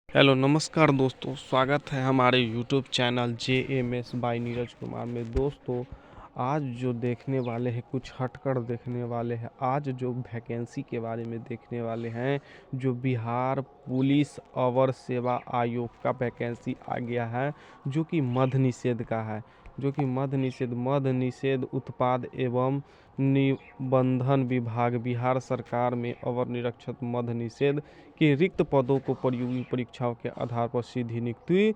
Hello नमस्कार दोस्तों, स्वागत है हमारे YouTube channel JMS by Neeraj Kumar में। दोस्तों, आज जो देखने वाले हैं कुछ हटकर देखने वाले हैं। आज जो वैकेंसी के बारे में देखने वाले हैं, जो बिहार पुलिस अवर सेवा आयोग का वैकेंसी आ गया है, जो कि मद्य निषेध का है। जो कि मद्य निषेध उत्पाद एवं निबंधन विभाग बिहार सरकार में अवर निरीक्षक मद्य निषेध के रिक्त पदों को प्रतियोगी परीक्षाओं के आधार पर सीधी नियुक्ति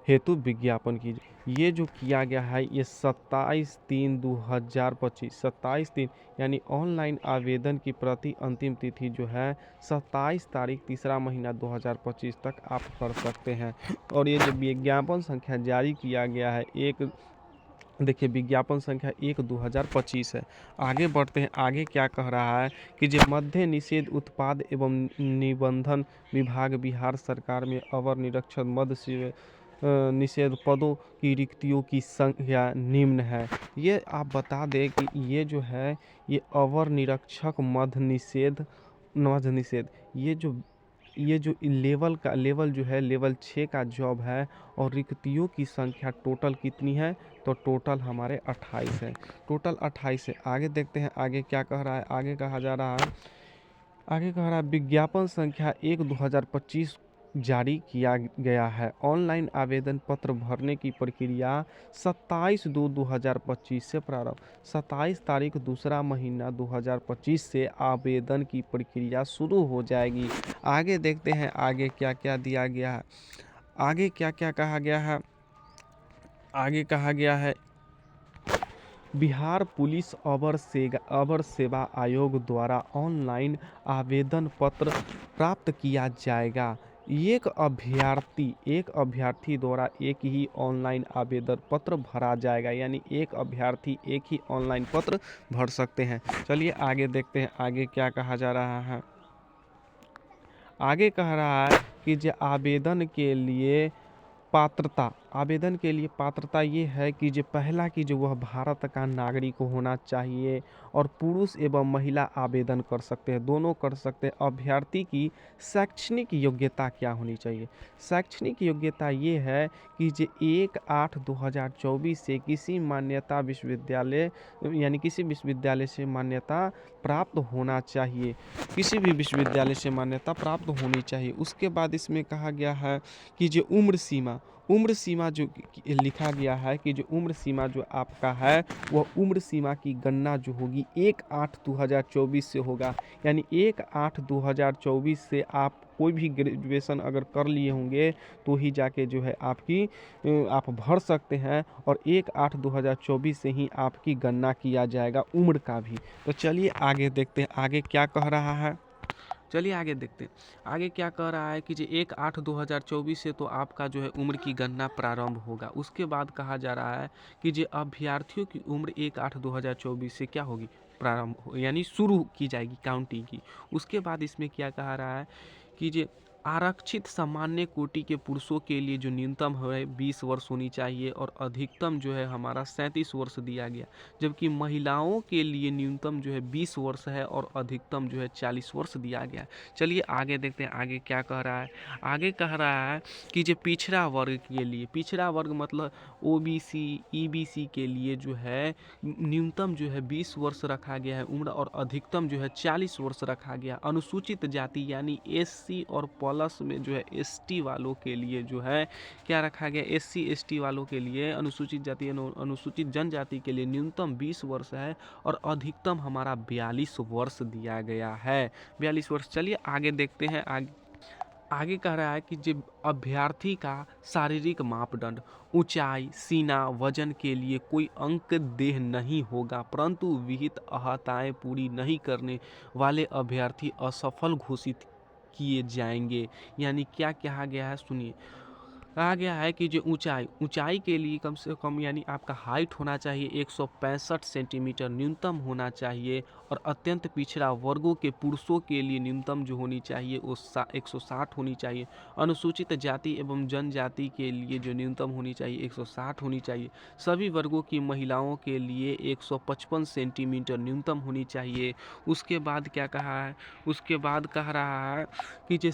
हेतु विज्ञापन कीजिए। ये जो किया गया है, ये 27/3/2025 27/3 यानी ऑनलाइन आवेदन की प्रति अंतिम तिथि जो है 27 तारीख तीसरा महीना 2025 तक आप कर सकते हैं। और ये जो विज्ञापन संख्या जारी किया गया है, एक देखिए विज्ञापन संख्या 1/2025 है। आगे बढ़ते हैं, आगे क्या कह रहा है कि जो मद्य निषेध उत्पाद एवं निबंधन विभाग बिहार सरकार में अवर निरीक्षक मद्य निषेध पदों की रिक्तियों की संख्या निम्न है। ये आप बता दें कि ये जो है, ये अवर निरीक्षक मद्य निषेध ये जो लेवल जो है, लेवल 6 का जॉब है। और रिक्तियों की संख्या टोटल कितनी है, तो टोटल हमारे 28 है। टोटल 28 है। आगे देखते हैं आगे क्या कह रहा है। आगे कहा जा रहा है, आगे कह रहा है विज्ञापन संख्या 1/2025 जारी किया गया है। ऑनलाइन आवेदन पत्र भरने की प्रक्रिया 27/2/2025 से प्रारंभ। 27 तारीख दूसरा महीना 2025 से आवेदन की प्रक्रिया शुरू हो जाएगी। आगे देखते हैं आगे क्या क्या दिया गया है। आगे क्या क्या कहा गया है। आगे कहा गया है, बिहार पुलिस अवर सेवा आयोग द्वारा ऑनलाइन आवेदन पत्र प्राप्त किया जाएगा। एक अभ्यर्थी द्वारा एक ही ऑनलाइन आवेदन पत्र भरा जाएगा, यानी एक अभ्यर्थी एक ही ऑनलाइन पत्र भर सकते हैं। चलिए आगे देखते हैं आगे क्या कहा जा रहा है। आगे कह रहा है कि जो आवेदन के लिए पात्रता ये है कि जो पहला कि जो वह भारत का नागरिक होना चाहिए। और पुरुष एवं महिला आवेदन कर सकते हैं, दोनों कर सकते हैं। अभ्यर्थी की शैक्षणिक योग्यता क्या होनी चाहिए। शैक्षणिक योग्यता ये है कि जो 1/8/2024 से किसी मान्यता विश्वविद्यालय यानी किसी विश्वविद्यालय से मान्यता प्राप्त होना चाहिए। किसी भी विश्वविद्यालय से मान्यता प्राप्त होनी चाहिए। उसके बाद इसमें कहा गया है कि जो उम्र सीमा जो लिखा गया है कि जो उम्र सीमा जो आपका है, वह उम्र सीमा की गणना जो होगी 1/8/2024 से होगा। यानी 1/8/2024 से आप कोई भी ग्रेजुएशन अगर कर लिए होंगे तो ही जाके जो है आप भर सकते हैं। और 1/8/2024 से ही आपकी गणना किया जाएगा उम्र का भी। तो चलिए आगे देखते हैं आगे क्या कह रहा है। चलिए आगे देखते हैं आगे क्या कह रहा है कि जो 1/8/2024 से तो आपका जो है उम्र की गणना प्रारंभ होगा। उसके बाद कहा जा रहा है कि जो अभ्यर्थियों की उम्र 1/8/2024 से क्या होगी, प्रारंभ यानी शुरू की जाएगी काउंटिंग की। उसके बाद इसमें क्या कहा रहा है कि जो आरक्षित सामान्य कोटि के पुरुषों के लिए जो न्यूनतम है 20 वर्ष होनी चाहिए और अधिकतम जो है हमारा 37 वर्ष दिया गया। जबकि महिलाओं के लिए न्यूनतम जो है 20 वर्ष है और अधिकतम जो है 40 वर्ष दिया गया है। चलिए आगे देखते हैं आगे क्या कह रहा है। आगे कह रहा है कि जो पिछड़ा वर्ग के लिए, पिछड़ा वर्ग मतलब OBC EBC के लिए जो है न्यूनतम जो है 20 वर्ष रखा गया है उम्र और अधिकतम जो है 40 वर्ष रखा गया। अनुसूचित जाति यानी SC और प्लस में जो है ST वालों के लिए जो है क्या रखा गया, SC ST वालों के लिए, अनुसूचित जाति अनुसूचित जनजाति के लिए न्यूनतम 20 वर्ष है और अधिकतम हमारा 42 वर्ष दिया गया है। 42 वर्ष। चलिए आगे देखते हैं आगे कह रहा है कि जो अभ्यर्थी का शारीरिक मापदंड, ऊंचाई, सीना, वजन के लिए कोई अंक देह नहीं होगा, परंतु विहित अहर्ताएं पूरी नहीं करने वाले अभ्यर्थी असफल घोषित किए जाएंगे। यानी क्या कहा गया है, सुनिए। कहा गया है कि जो ऊंचाई के लिए कम से कम यानी आपका हाइट होना चाहिए 165 सेंटीमीटर न्यूनतम होना चाहिए। और अत्यंत पिछड़ा वर्गों के पुरुषों के लिए न्यूनतम जो होनी चाहिए वो 160 होनी चाहिए। अनुसूचित जाति एवं जनजाति के लिए जो न्यूनतम होनी चाहिए 160 होनी चाहिए। सभी वर्गों की महिलाओं के लिए 155 सेंटीमीटर न्यूनतम होनी चाहिए। उसके बाद क्या कहा है, उसके बाद कह रहा है कि जो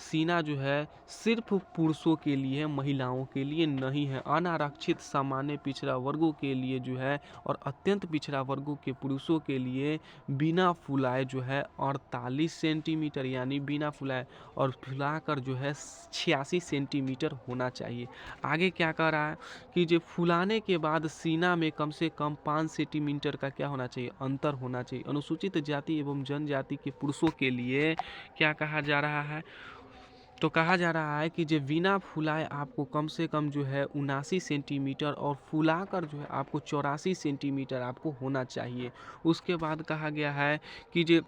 सीना जो है सिर्फ पुरुषों के लिए है, महिलाओं के लिए नहीं है। अनारक्षित सामान्य पिछड़ा वर्गों के लिए जो है और अत्यंत पिछड़ा वर्गों के पुरुषों के लिए बिना फुलाए जो है 48 सेंटीमीटर यानी बिना फुलाए और फुलाकर जो है 86 सेंटीमीटर होना चाहिए। आगे क्या कह रहा है कि जो फुलाने के बाद सीना में कम से कम 5 सेंटीमीटर का क्या होना चाहिए, अंतर होना चाहिए। अनुसूचित जाति एवं जनजाति के पुरुषों के लिए क्या कहा जा रहा है, तो कहा जा रहा है कि जो बिना फुलाए आपको कम से कम जो है 79 सेंटीमीटर और फुलाकर जो है आपको 84 सेंटीमीटर आपको होना चाहिए। उसके बाद कहा गया है कि जो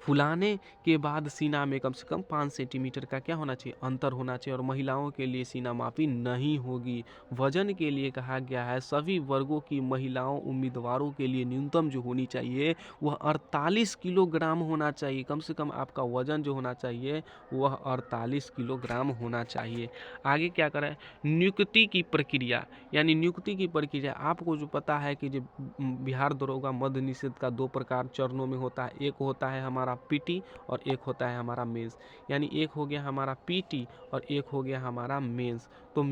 फुलाने के बाद सीना में कम से कम 5 सेंटीमीटर का क्या होना चाहिए, अंतर होना चाहिए। और महिलाओं के लिए सीना मापी नहीं होगी। वजन के लिए कहा गया है सभी वर्गों की महिलाओं उम्मीदवारों के लिए न्यूनतम जो होनी चाहिए वह 48 किलोग्राम होना चाहिए। कम से कम आपका वजन जो होना चाहिए वह 48 किलोग्राम होना चाहिए। आगे क्या करें, नियुक्ति की प्रक्रिया, यानी नियुक्ति की प्रक्रिया आपको जो पता है कि जो बिहार दरोगा मद्य निषेध का 2 प्रकार चरणों में होता है। एक होता है हमारा पीटी और एक होता है हमारा मेंस। यानी एक हो गया हमारा पीटी और एक हो गया हमारा मेंस। तो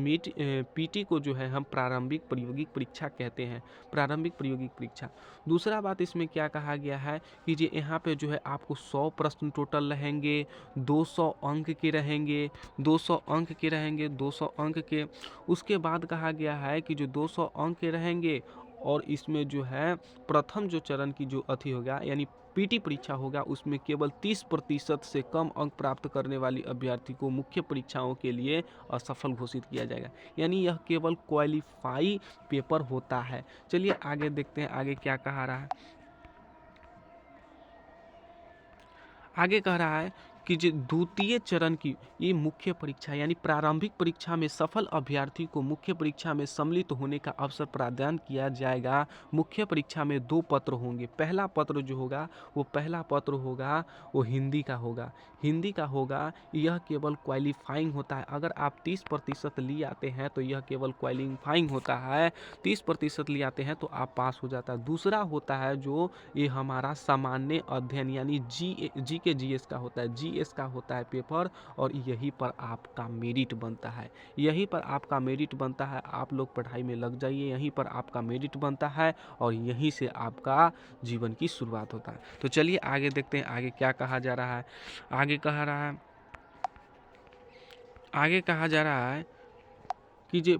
पीटी को जो है हम प्रारंभिक प्रायोगिक परीक्षा कहते हैं, प्रारंभिक प्रायोगिक परीक्षा। दूसरा बात इसमें क्या कहा गया है कि जो यहाँ पे जो है आपको 100 प्रश्न टोटल रहेंगे, 200 अंक के रहेंगे, 200 अंक के रहेंगे, 200 अंक के। उसके बाद कहा गया है कि जो 200 अंक के रहेंगे और इसमें जो है प्रथम जो चरण की जो अथी होगा यानी पीटी परीक्षा होगा उसमें केवल 30% से कम अंक प्राप्त करने वाली अभ्यर्थी को मुख्य परीक्षाओं के लिए असफल घोषित किया जाएगा। यानी यह केवल क्वालिफाई पेपर होता है। चलिए आगे देखते हैं आगे क्या कहा रहा है। आगे कह रहा है कि जो द्वितीय चरण की ये मुख्य परीक्षा यानी प्रारंभिक परीक्षा में सफल अभ्यर्थी को मुख्य परीक्षा में सम्मिलित होने का अवसर प्रदान किया जाएगा। मुख्य परीक्षा में 2 पत्र होंगे। पहला पत्र जो होगा वो पहला पत्र होगा वो हिंदी का होगा। हिंदी का होगा, यह केवल क्वालिफाइंग होता है। अगर आप 30% ले आते हैं तो यह केवल क्वालिफाइंग होता है, 30% ले आते हैं तो आप पास हो जाता है। दूसरा होता है जो ये हमारा सामान्य अध्ययन यानी जी के जीएस का होता है, जीएस का होता है पेपर और यहीं पर आपका मेरिट बनता है। यहीं पर आपका मेरिट बनता है। आप लोग पढ़ाई में लग जाइए, यहीं पर आपका मेरिट बनता है और यहीं से आपका जीवन की शुरुआत होता है। तो चलिए आगे देखते हैं आगे क्या कहा जा रहा है। आगे कहा जा रहा है कि जो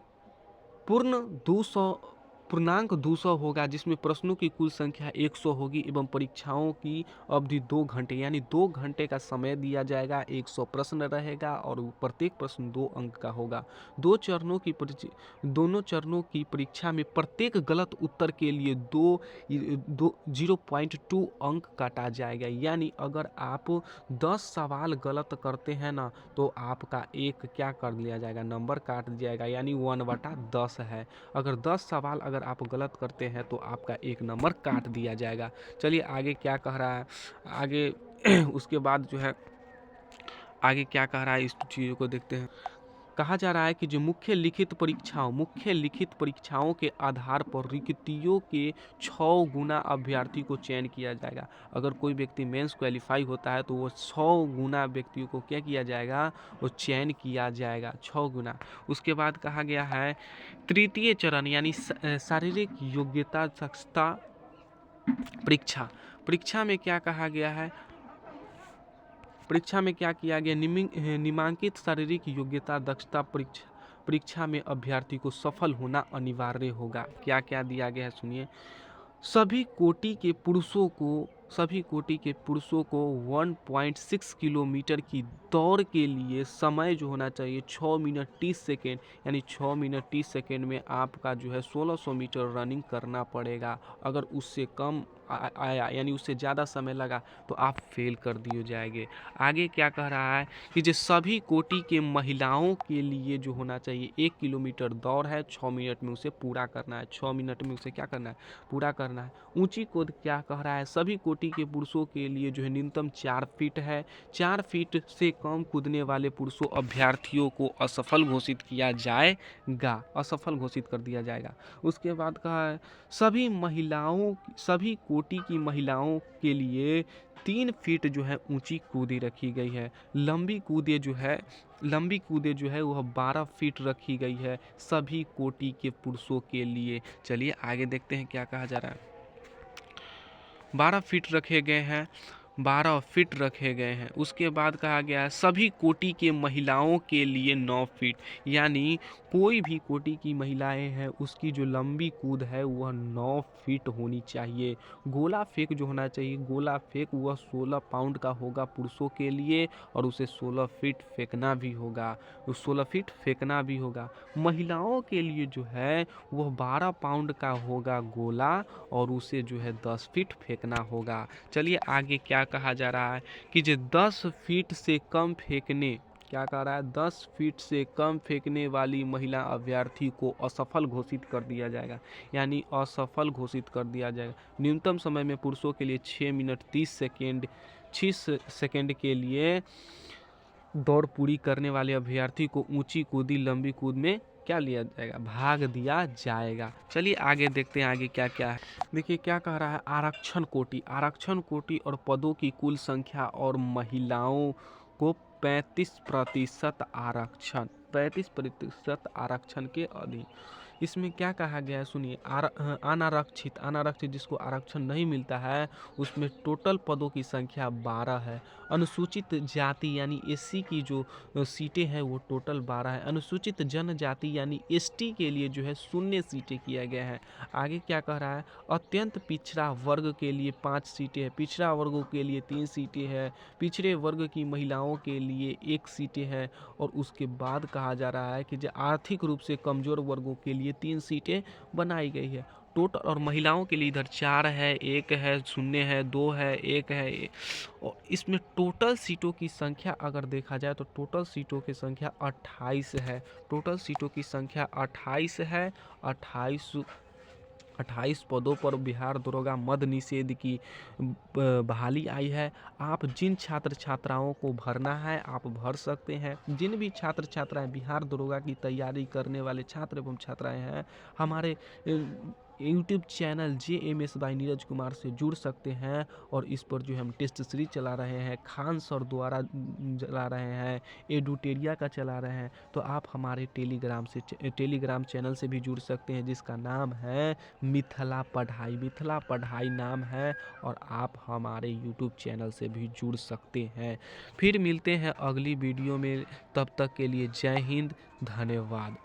पूर्णांक 200 होगा जिसमें प्रश्नों की कुल संख्या 100 होगी एवं परीक्षाओं की अवधि 2 घंटे यानी 2 घंटे का समय दिया जाएगा। 100 प्रश्न रहेगा और प्रत्येक प्रश्न 2 अंक का होगा। दोनों चरणों की परीक्षा में प्रत्येक गलत उत्तर के लिए 0.2 अंक काटा जाएगा। यानी अगर आप 10 सवाल गलत करते हैं ना तो आपका एक क्या कर लिया जाएगा, नंबर काट दिया जाएगा यानी 1/10 है। अगर 10 सवाल अगर आप गलत करते हैं तो आपका एक नंबर काट दिया जाएगा। चलिए आगे क्या कह रहा है आगे उसके बाद जो है आगे क्या कह रहा है इस चीज़ों को देखते हैं। कहा जा रहा है कि जो मुख्य लिखित परीक्षाओं के आधार पर रिक्तियों के 6 गुना अभ्यर्थी को चयन किया जाएगा। अगर कोई व्यक्ति मेंस क्वालिफाई होता है तो वो 6 गुना व्यक्तियों को क्या किया जाएगा, वो चयन किया जाएगा 6 गुना। उसके बाद कहा गया है तृतीय चरण यानी शारीरिक योग्यता दक्षता परीक्षा में क्या कहा गया है, परीक्षा में क्या किया गया, निम्नांकित शारीरिक योग्यता दक्षता परीक्षा में अभ्यर्थी को सफल होना अनिवार्य होगा। क्या क्या दिया गया है सुनिए। सभी कोटि के पुरुषों को 1.6 किलोमीटर की दौड़ के लिए समय जो होना चाहिए 6 मिनट 30 सेकेंड यानी 6 मिनट 30 सेकेंड में आपका जो है 1600 मीटर रनिंग करना पड़ेगा। अगर उससे कम आया यानी उससे ज़्यादा समय लगा तो आप फेल कर दिए जाएंगे। आगे क्या कह रहा है कि जो सभी कोटि के महिलाओं के लिए जो होना चाहिए 1 किलोमीटर दौड़ है, 6 मिनट में उसे पूरा करना है। 6 मिनट में उसे क्या करना है, पूरा करना है। ऊंची कूद क्या कह रहा है, सभी कोटि कोटि के पुरुषों के लिए जो है न्यूनतम 4 फीट है। 4 फीट से कम कूदने वाले पुरुषों अभ्यर्थियों को असफल घोषित किया जाएगा, असफल घोषित कर दिया जाएगा। उसके बाद कहा है सभी कोटि की महिलाओं के लिए 3 फीट जो है ऊंची कूदी रखी गई है। लंबी कूदे जो है वह 12 फीट रखी गई है सभी कोटि के पुरुषों के लिए। चलिए आगे देखते हैं क्या कहा जा रहा है। 12 फीट रखे गए हैं, 12 फीट रखे गए हैं। उसके बाद कहा गया है सभी कोटि के महिलाओं के लिए 9 फीट, यानी कोई भी कोटि की महिलाएं हैं उसकी जो लंबी कूद है वह 9 फीट होनी चाहिए। गोला फेंक जो होना चाहिए, गोला फेंक वह 16 पाउंड का होगा पुरुषों के लिए और उसे 16 फीट फेंकना भी होगा, 16 फीट फेंकना भी होगा। महिलाओं के लिए जो है वह 12 पाउंड का होगा गोला और उसे जो है 10 फीट फेंकना होगा। चलिए आगे क्या कहा जा रहा है कि जो 10 फीट से कम फेंकने, क्या कह रहा है, 10 फीट से कम फेंकने वाली महिला अभ्यर्थी को असफल घोषित कर दिया जाएगा, यानी असफल घोषित कर दिया जाएगा। न्यूनतम समय में पुरुषों के लिए 6 मिनट 30 सेकेंड के लिए दौड़ पूरी करने वाले अभ्यर्थी को ऊंची कूदी लंबी कूद में क्या लिया जाएगा, भाग दिया जाएगा। चलिए आगे देखते हैं आगे क्या क्या है। देखिए क्या कह रहा है, आरक्षण कोटि और पदों की कुल संख्या और महिलाओं को 35% आरक्षण, 35% आरक्षण के अधीन। इसमें क्या कहा गया है सुनिए, अनारक्षित जिसको आरक्षण नहीं मिलता है उसमें टोटल पदों की संख्या 12 है। अनुसूचित जाति यानी एससी की जो सीटें हैं वो टोटल 12 है। अनुसूचित जनजाति यानी एसटी के लिए जो है 0 सीटें किया गया है। आगे क्या कह रहा है, अत्यंत पिछड़ा वर्ग के लिए 5 सीटें हैं, पिछड़ा वर्गों के लिए 3 सीटें हैं, पिछड़े वर्ग की महिलाओं के लिए 1 सीटें हैं। और उसके बाद कहा जा रहा है कि जो आर्थिक रूप से कमजोर वर्गों के लिए 3 सीटें बनाई गई है। टोटल और महिलाओं के लिए इधर 4 है, 1 है, 0 है, 2 है, 1 है। और इसमें टोटल सीटों की संख्या अगर देखा जाए तो टोटल सीटों की संख्या 28 है। टोटल सीटों की संख्या 28 है। 28 पदों पर बिहार दरोगा मद निषेध की बहाली आई है। आप जिन छात्र छात्राओं को भरना है आप भर सकते हैं। जिन भी छात्र छात्राएं बिहार दरोगा की तैयारी करने वाले छात्र एवं छात्राएं हैं हमारे YouTube channel JMS by Neeraj Kumar से जुड़ सकते हैं। और इस पर जो हम टेस्ट सीरीज चला रहे हैं, खान सर द्वारा चला रहे हैं, एडुटेरिया का चला रहे हैं। तो आप हमारे टेलीग्राम चैनल से भी जुड़ सकते हैं जिसका नाम है मिथिला पढ़ाई नाम है। और आप हमारे यूट्यूब चैनल से भी जुड़ सकते हैं। फिर मिलते हैं अगली वीडियो में, तब तक के लिए जय हिंद, धन्यवाद।